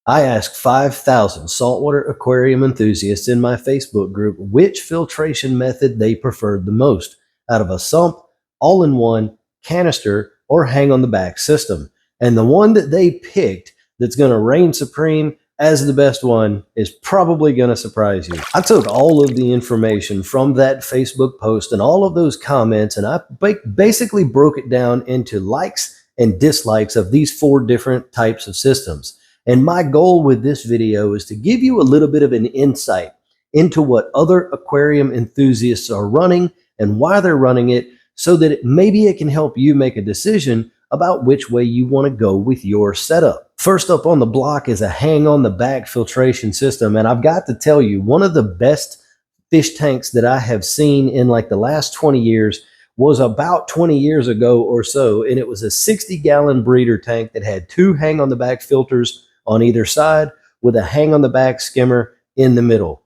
I asked 5,000 saltwater aquarium enthusiasts in my Facebook group which filtration method they preferred the most out of a sump, all-in-one, canister, or hang-on-the-back system. And the one that they picked that's going to reign supreme as the best one is probably going to surprise you. I took all of the information from that Facebook post and all of those comments, and I basically broke it down into likes and dislikes of these 4 different types of systems. And my goal with this video is to give you a little bit of an insight into what other aquarium enthusiasts are running and why they're running it, so that maybe it can help you make a decision about which way you want to go with your setup. First up on the block is a hang-on-the-back filtration system, and I've got to tell you, one of the best fish tanks that I have seen in like the last 20 years was about 20 years ago or so, and it was a 60-gallon breeder tank that had 2 hang-on-the-back filters on either side with a hang-on-the-back skimmer in the middle.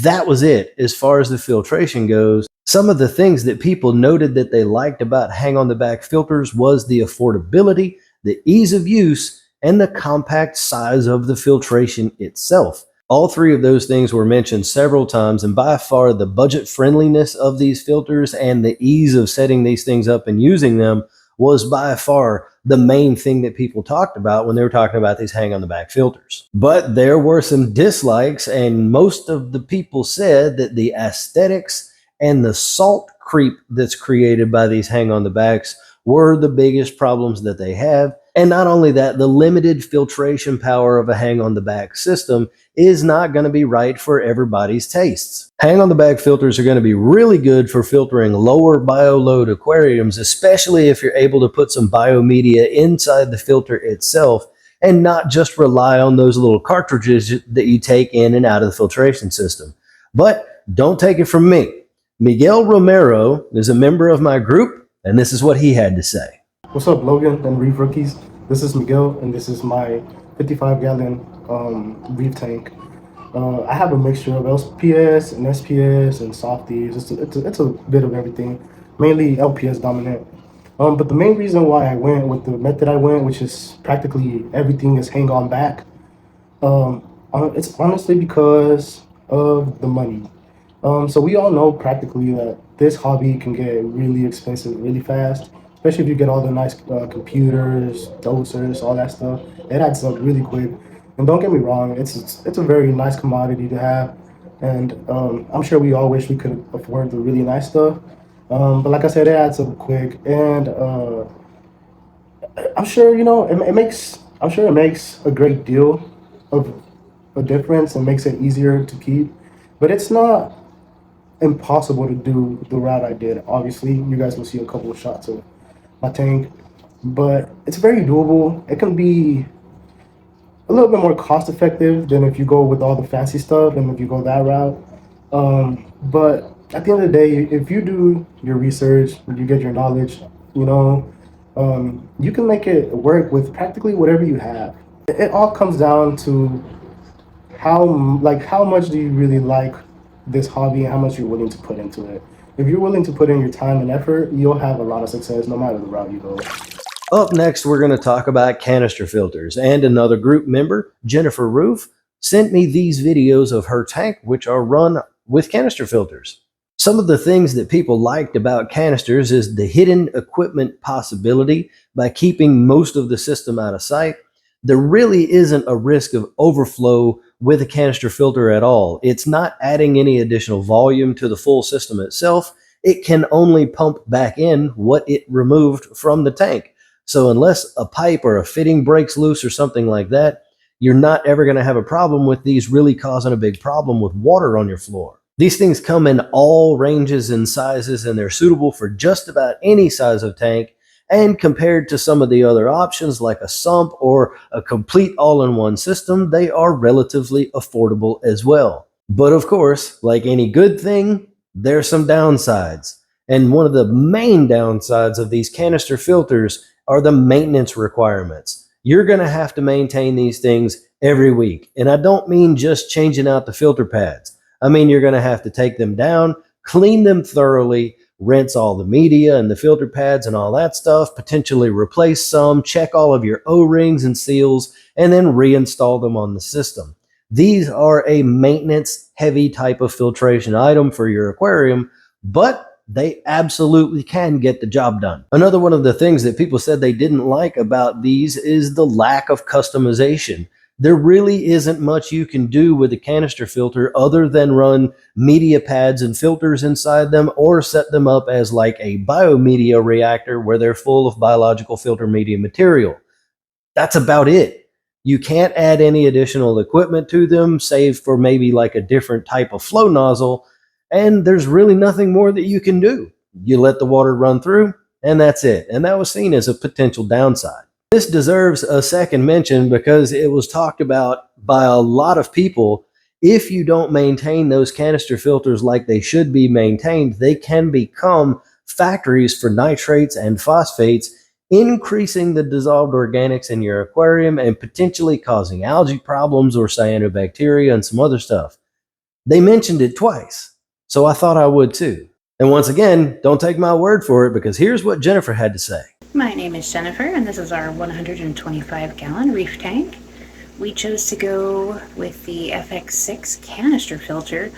That was it as far as the filtration goes. Some of the things that people noted that they liked about hang-on-the-back filters was the affordability, the ease of use, and the compact size of the filtration itself. All 3 of those things were mentioned several times, and by far the budget friendliness of these filters and the ease of setting these things up and using them was by far the main thing that people talked about when they were talking about these hang-on-the-back filters. But there were some dislikes, and most of the people said that the aesthetics and the salt creep that's created by these hang-on-the-backs were the biggest problems that they have. And not only that, the limited filtration power of a hang-on-the-back system is not going to be right for everybody's tastes. Hang-on-the-back filters are going to be really good for filtering lower bioload aquariums, especially if you're able to put some biomedia inside the filter itself and not just rely on those little cartridges that you take in and out of the filtration system. But don't take it from me. Miguel Romero is a member of my group, and this is what he had to say. What's up, Logan and Reef rookies? This is Miguel, and this is my 55-gallon Reef tank. I have a mixture of LPS and SPS and softies. It's a bit of everything, mainly LPS dominant. But the main reason why I went with the method I went, which is practically everything is hang on back, it's honestly because of the money. So we all know practically that this hobby can get really expensive really fast, especially if you get all the nice computers, dosers, all that stuff. It adds up really quick. And don't get me wrong, it's a very nice commodity to have. And I'm sure we all wish we could afford the really nice stuff. But like I said, it adds up quick. And I'm sure, you know, it makes a great deal of a difference and makes it easier to keep. But it's not impossible to do the route I did. Obviously, you guys will see a couple of shots of my tank, but it's very doable. It can be a little bit more cost effective than if you go with all the fancy stuff and if you go that route. But at the end of the day, if you do your research, you get your knowledge, you know, you can make it work with practically whatever you have. It all comes down to how much do you really like this hobby and how much you're willing to put into it. If you're willing to put in your time and effort, you'll have a lot of success no matter the route you go. Up next, we're going to talk about canister filters, and another group member, Jennifer Roof, sent me these videos of her tank, which are run with canister filters. Some of the things that people liked about canisters is the hidden equipment possibility by keeping most of the system out of sight. There really isn't a risk of overflow with a canister filter at all. It's not adding any additional volume to the full system itself. It can only pump back in what it removed from the tank. So unless a pipe or a fitting breaks loose or something like that, you're not ever going to have a problem with these really causing a big problem with water on your floor. These things come in all ranges and sizes, and they're suitable for just about any size of tank. And compared to some of the other options like a sump or a complete all-in-one system, they are relatively affordable as well. But of course, like any good thing, there's some downsides. And one of the main downsides of these canister filters are the maintenance requirements. You're going to have to maintain these things every week. And I don't mean just changing out the filter pads. I mean, you're going to have to take them down, clean them thoroughly, rinse all the media and the filter pads and all that stuff, potentially replace some, check all of your O-rings and seals, and then reinstall them on the system. These are a maintenance heavy type of filtration item for your aquarium, but they absolutely can get the job done. Another one of the things that people said they didn't like about these is the lack of customization. There really isn't much you can do with a canister filter other than run media pads and filters inside them, or set them up as like a biomedia reactor where they're full of biological filter media material. That's about it. You can't add any additional equipment to them, save for maybe like a different type of flow nozzle, and there's really nothing more that you can do. You let the water run through, and that's it. And that was seen as a potential downside. This deserves a second mention because it was talked about by a lot of people. If you don't maintain those canister filters like they should be maintained, they can become factories for nitrates and phosphates, increasing the dissolved organics in your aquarium and potentially causing algae problems or cyanobacteria and some other stuff. They mentioned it twice, so I thought I would too. And once again, don't take my word for it, because here's what Jennifer had to say. My name is Jennifer, and this is our 125-gallon Reef tank. We chose to go with the FX6 canister filter,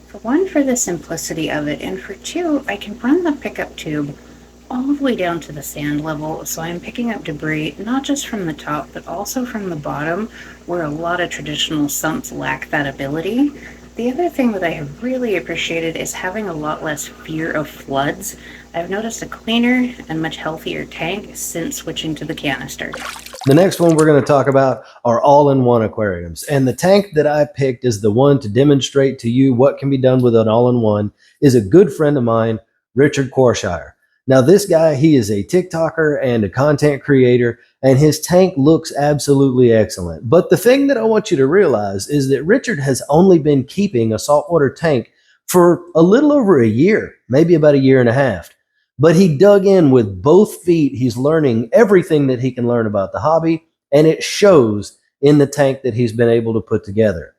for one, for the simplicity of it, and for two, I can run the pickup tube all the way down to the sand level, so I'm picking up debris not just from the top, but also from the bottom, where a lot of traditional sumps lack that ability. The other thing that I have really appreciated is having a lot less fear of floods. I've noticed a cleaner and much healthier tank since switching to the canister. The next one we're going to talk about are all-in-one aquariums. And the tank that I picked as the one to demonstrate to you what can be done with an all-in-one is a good friend of mine, Richard Quarshire. Now this guy, he is a TikToker and a content creator, and his tank looks absolutely excellent. But the thing that I want you to realize is that Richard has only been keeping a saltwater tank for a little over a year, maybe about a year and a half. But he dug in with both feet. He's learning everything that he can learn about the hobby, and it shows in the tank that he's been able to put together.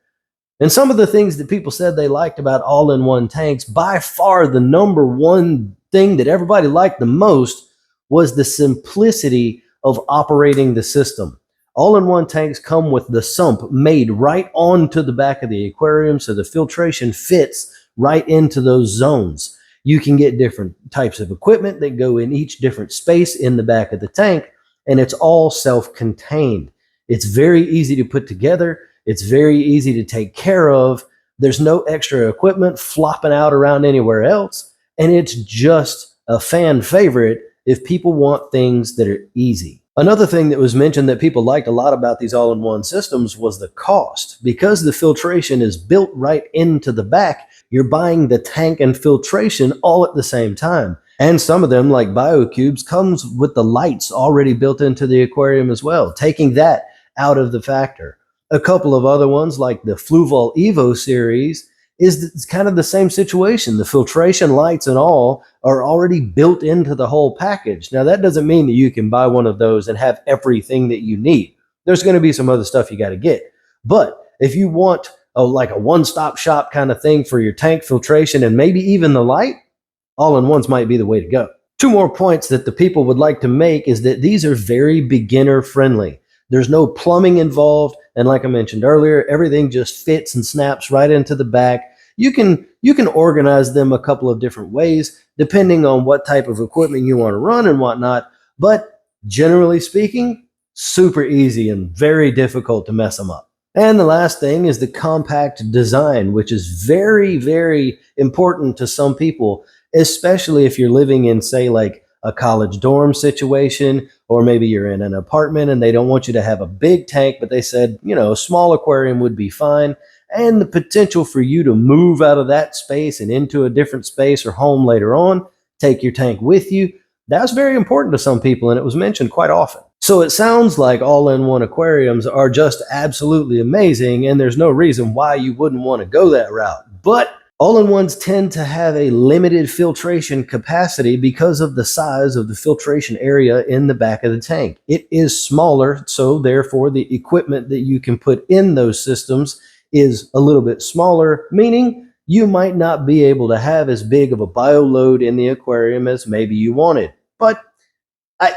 And some of the things that people said they liked about all-in-one tanks, by far the number one thing that everybody liked the most was the simplicity of operating the system. All-in-one tanks come with the sump made right onto the back of the aquarium, so the filtration fits right into those zones. You can get different types of equipment that go in each different space in the back of the tank, and it's all self-contained. It's very easy to put together. It's very easy to take care of. There's no extra equipment flopping out around anywhere else, and it's just a fan favorite if people want things that are easy. Another thing that was mentioned that people liked a lot about these all-in-one systems was the cost. Because the filtration is built right into the back, you're buying the tank and filtration all at the same time. And some of them, like BioCubes, comes with the lights already built into the aquarium as well, taking that out of the factor. A couple of other ones, like the Fluval Evo series, is kind of the same situation. The filtration lights and all are already built into the whole package. Now, that doesn't mean that you can buy one of those and have everything that you need. There's going to be some other stuff you got to get. But if you want like a one-stop shop kind of thing for your tank filtration and maybe even the light, all-in-ones might be the way to go. Two more points that the people would like to make is that these are very beginner friendly. There's no plumbing involved, and like I mentioned earlier, everything just fits and snaps right into the back. You can organize them a couple of different ways depending on what type of equipment you want to run and whatnot, but generally speaking, super easy and very difficult to mess them up. And the last thing is the compact design, which is very, very important to some people, especially if you're living in, say, like a college dorm situation, or maybe you're in an apartment and they don't want you to have a big tank, but they said, a small aquarium would be fine. And the potential for you to move out of that space and into a different space or home later on, take your tank with you, that's very important to some people, and it was mentioned quite often. So it sounds like all-in-one aquariums are just absolutely amazing, and there's no reason why you wouldn't want to go that route. But all-in-ones tend to have a limited filtration capacity because of the size of the filtration area in the back of the tank. It is smaller, so therefore the equipment that you can put in those systems is a little bit smaller, meaning you might not be able to have as big of a bio load in the aquarium as maybe you wanted. But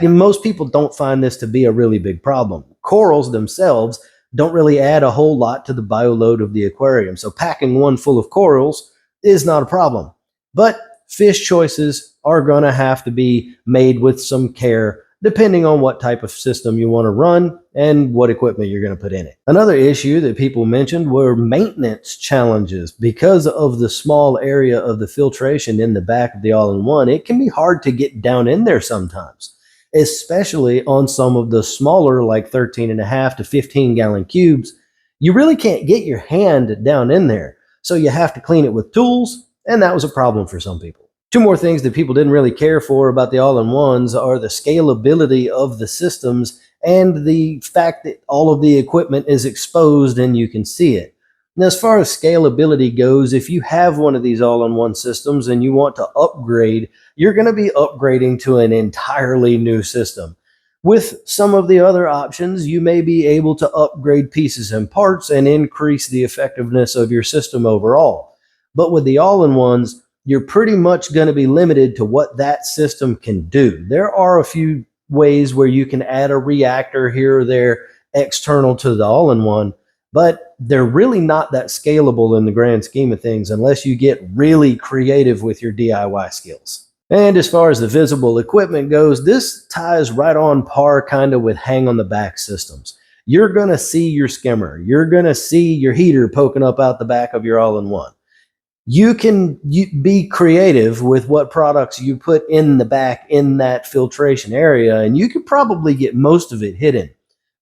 most people don't find this to be a really big problem. Corals themselves don't really add a whole lot to the bio load of the aquarium, so packing one full of corals is not a problem. But fish choices are going to have to be made with some care depending on what type of system you want to run and what equipment you're going to put in it. Another issue that people mentioned were maintenance challenges. Because of the small area of the filtration in the back of the all-in-one, it can be hard to get down in there sometimes, especially on some of the smaller, like 13.5 to 15 gallon cubes. You really can't get your hand down in there, so you have to clean it with tools, and that was a problem for some people. Two more things that people didn't really care for about the all-in-ones are the scalability of the systems and the fact that all of the equipment is exposed and you can see it. And as far as scalability goes, if you have one of these all-in-one systems and you want to upgrade, you're going to be upgrading to an entirely new system. With some of the other options, you may be able to upgrade pieces and parts and increase the effectiveness of your system overall. But with the all-in-ones, you're pretty much going to be limited to what that system can do. There are a few ways where you can add a reactor here or there external to the all-in-one, but they're really not that scalable in the grand scheme of things unless you get really creative with your DIY skills. And as far as the visible equipment goes, this ties right on par kind of with hang on the back systems. You're going to see your skimmer. You're going to see your heater poking up out the back of your all-in-one. You can be creative with what products you put in the back in that filtration area, and you could probably get most of it hidden.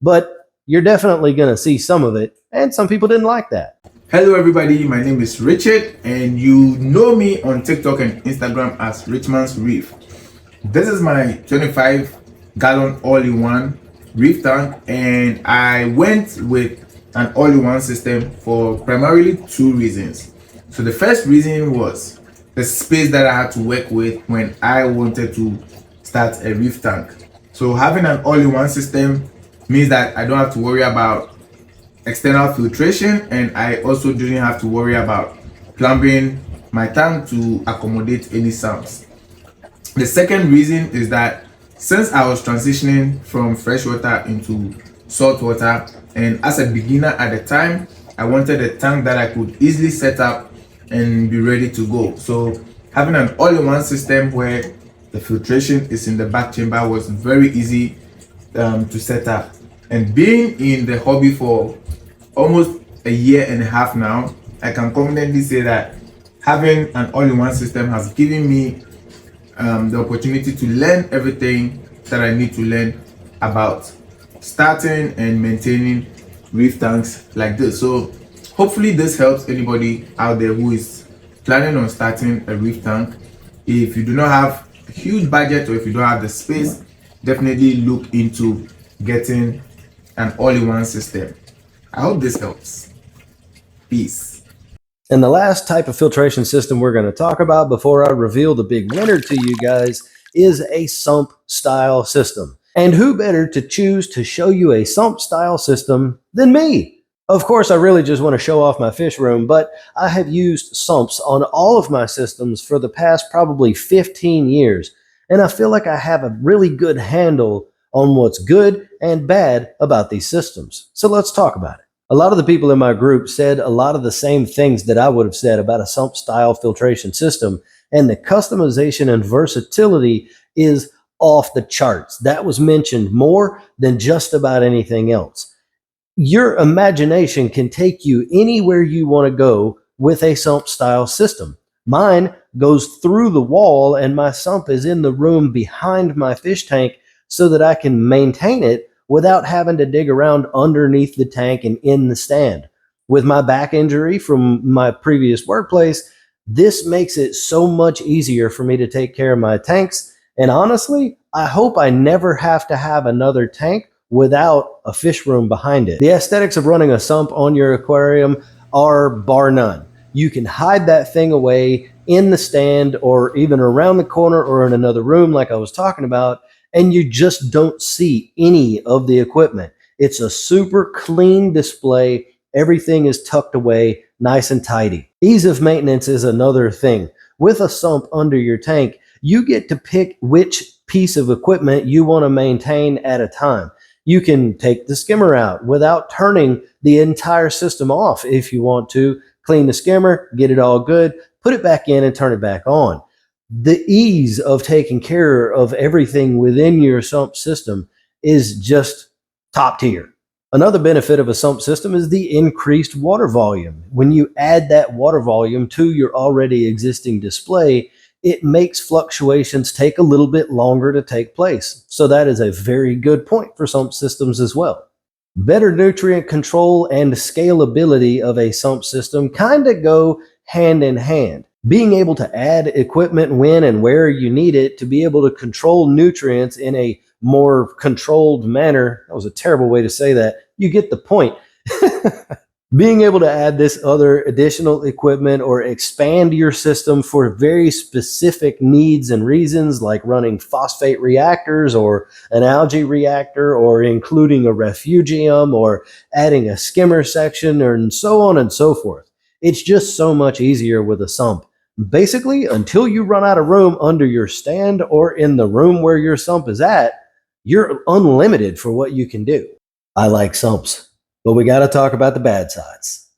But you're definitely going to see some of it, and some people didn't like that. Hello everybody, my name is Richard, and you know me on TikTok and Instagram as Richman's Reef. This is my 25 gallon all-in-one reef tank, and I went with an all-in-one system for primarily two reasons. So the first reason was the space that I had to work with when I wanted to start a reef tank. So having an all-in-one system means that I don't have to worry about external filtration, and I also didn't have to worry about plumbing my tank to accommodate any sumps. The second reason is that since I was transitioning from freshwater into saltwater, and as a beginner at the time, I wanted a tank that I could easily set up and be ready to go. So having an all-in-one system where the filtration is in the back chamber was very easy to set up. And being in the hobby for almost a year and a half now, I can confidently say that having an all-in-one system has given me the opportunity to learn everything that I need to learn about starting and maintaining reef tanks like this. So hopefully this helps anybody out there who is planning on starting a reef tank. If you do not have a huge budget, or if you don't have the space, definitely look into getting an all-in-one system. I hope this helps. Peace. And the last type of filtration system we're going to talk about before I reveal the big winner to you guys is a sump style system. And who better to choose to show you a sump style system than me? Of course, I really just want to show off my fish room, but I have used sumps on all of my systems for the past probably 15 years, and I feel like I have a really good handle on what's good and bad about these systems. So let's talk about it. A lot of the people in my group said a lot of the same things that I would have said about a sump style filtration system, and the customization and versatility is off the charts. That was mentioned more than just about anything else. Your imagination can take you anywhere you want to go with a sump style system. Mine goes through the wall, and my sump is in the room behind my fish tank so that I can maintain it without having to dig around underneath the tank and in the stand. With my back injury from my previous workplace, this makes it so much easier for me to take care of my tanks. And honestly, I hope I never have to have another tank without a fish room behind it. The aesthetics of running a sump on your aquarium are bar none. You can hide that thing away in the stand or even around the corner or in another room like I was talking about, and you just don't see any of the equipment. It's a super clean display. Everything is tucked away. nice and tidy. Ease of maintenance is another thing. With a sump under your tank, you get to pick which piece of equipment you want to maintain at a time. You can take the skimmer out without turning the entire system off if you want to. Clean the skimmer, get it all good, put it back in and turn it back on. The ease of taking care of everything within your sump system is just top tier. Another benefit of a sump system is the increased water volume. When you add that water volume to your already existing display, it makes fluctuations take a little bit longer to take place. So that is a very good point for sump systems as well. Better nutrient control and scalability of a sump system kind of go hand in hand. Being able to add equipment when and where you need it to be able to control nutrients in a more controlled manner. That was a terrible way to say that. You get the point. Being able to add this other additional equipment or expand your system for very specific needs and reasons, like running phosphate reactors or an algae reactor, or including a refugium, or adding a skimmer section, and so on and so forth. It's just so much easier with a sump. Basically, until you run out of room under your stand or in the room where your sump is at, you're unlimited for what you can do. I like sumps, but we got to talk about the bad sides.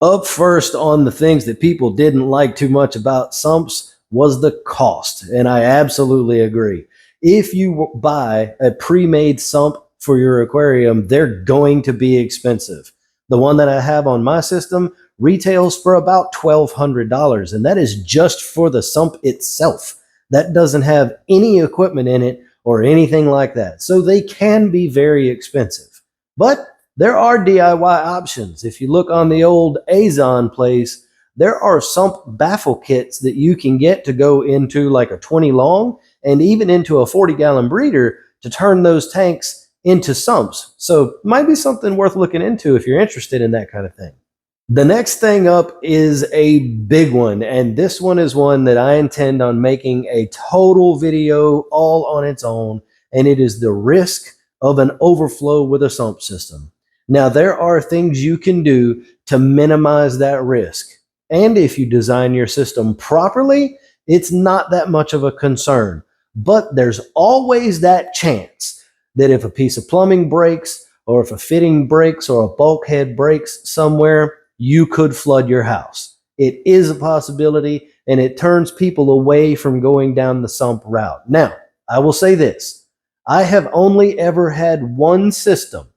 Up first on the things that people didn't like too much about sumps was the cost, and I absolutely agree. If you buy a pre-made sump for your aquarium, they're going to be expensive. The one that I have on my system retails for about $1,200, and that is just for the sump itself. That doesn't have any equipment in it or anything like that. So they can be very expensive. But there are DIY options. If you look on the old Azon place, there are sump baffle kits that you can get to go into like a 20 long and even into a 40-gallon breeder to turn those tanks into sumps. So might be something worth looking into if you're interested in that kind of thing. The next thing up is a big one, and this one is one that I intend on making a total video all on its own, and it is the risk of an overflow with a sump system. Now, there are things you can do to minimize that risk, and if you design your system properly, it's not that much of a concern. But there's always that chance that if a piece of plumbing breaks, or if a fitting breaks, or a bulkhead breaks somewhere, you could flood your house. It is a possibility, and it turns people away from going down the sump route. Now, I will say this. I have only ever had one system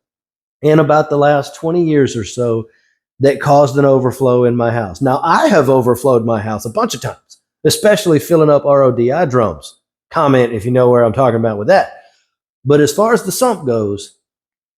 in about the last 20 years or so that caused an overflow in my house. Now, I have overflowed my house a bunch of times, especially filling up RODI drums. Comment if you know where I'm talking about with that. But as far as the sump goes,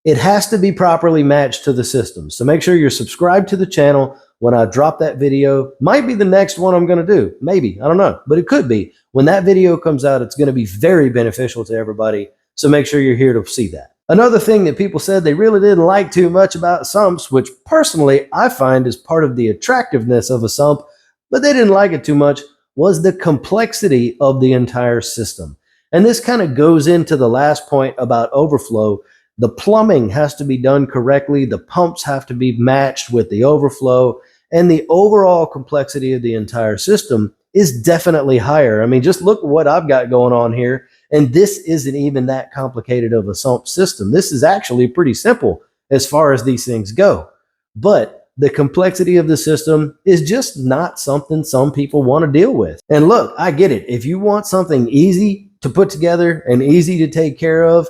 it has to be properly matched to the system. So make sure you're subscribed to the channel when I drop that video. Might be the next one I'm going to do. Maybe. I don't know. But it could be. When that video comes out, it's going to be very beneficial to everybody. So make sure you're here to see that. Another thing that people said they really didn't like too much about sumps, which personally I find is part of the attractiveness of a sump, but they didn't like it too much, was the complexity of the entire system. And this kind of goes into the last point about overflow. The plumbing has to be done correctly. The pumps have to be matched with the overflow, and the overall complexity of the entire system is definitely higher. I mean, just look at what I've got going on here, and this isn't even that complicated of a sump system. This is actually pretty simple as far as these things go. But the complexity of the system is just not something some people want to deal with. And look, I get it. If you want something easy to put together and easy to take care of,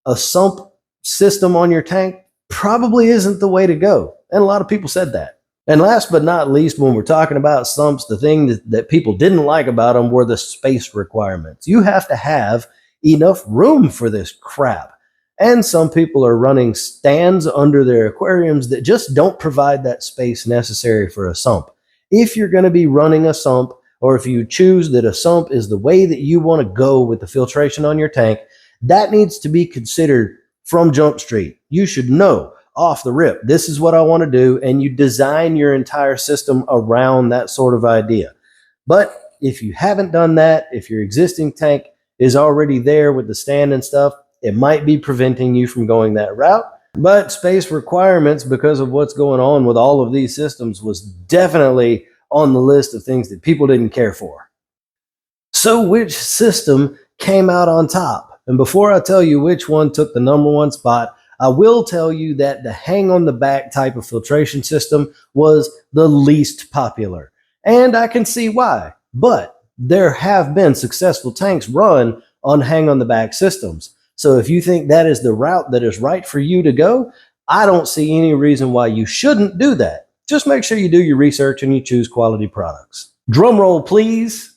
a sump system on your tank probably isn't the way to go. And a lot of people said that. And last but not least, when we're talking about sumps, the thing that people didn't like about them were the space requirements. You have to have enough room for this crap. And some people are running stands under their aquariums that just don't provide that space necessary for a sump. If you're going to be running a sump, or if you choose that a sump is the way that you want to go with the filtration on your tank, that needs to be considered from Jump Street. You should know off the rip, this is what I want to do, and you design your entire system around that sort of idea. But if you haven't done that, if your existing tank is already there with the stand and stuff, it might be preventing you from going that route. But space requirements, because of what's going on with all of these systems, was definitely on the list of things that people didn't care for. So which system came out on top? And before I tell you which one took the #1 spot, I will tell you that the hang on the back type of filtration system was the least popular. And I can see why. But there have been successful tanks run on hang on the back systems. So if you think that is the route that is right for you to go, I don't see any reason why you shouldn't do that. Just make sure you do your research and you choose quality products. Drum roll, please.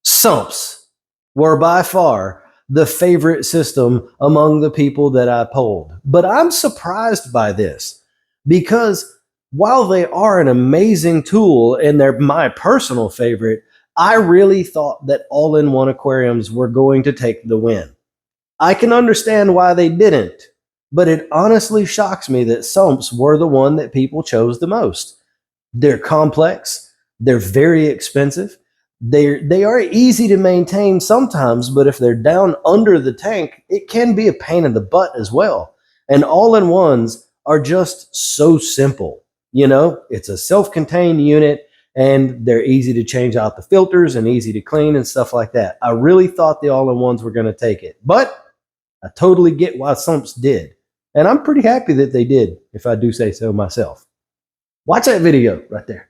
Sumps were by far the favorite system among the people that I polled. But I'm surprised by this because while they are an amazing tool and they're my personal favorite, I really thought that all-in-one aquariums were going to take the win. I can understand why they didn't, but it honestly shocks me that sumps were the one that people chose the most. They're complex, they're very expensive, they are easy to maintain sometimes, but if they're down under the tank, it can be a pain in the butt as well. And all-in-ones are just so simple. You know, it's a self-contained unit and they're easy to change out the filters and easy to clean and stuff like that. I really thought the all-in-ones were going to take it, but I totally get why sumps did. And I'm pretty happy that they did, if I do say so myself. Watch that video right there.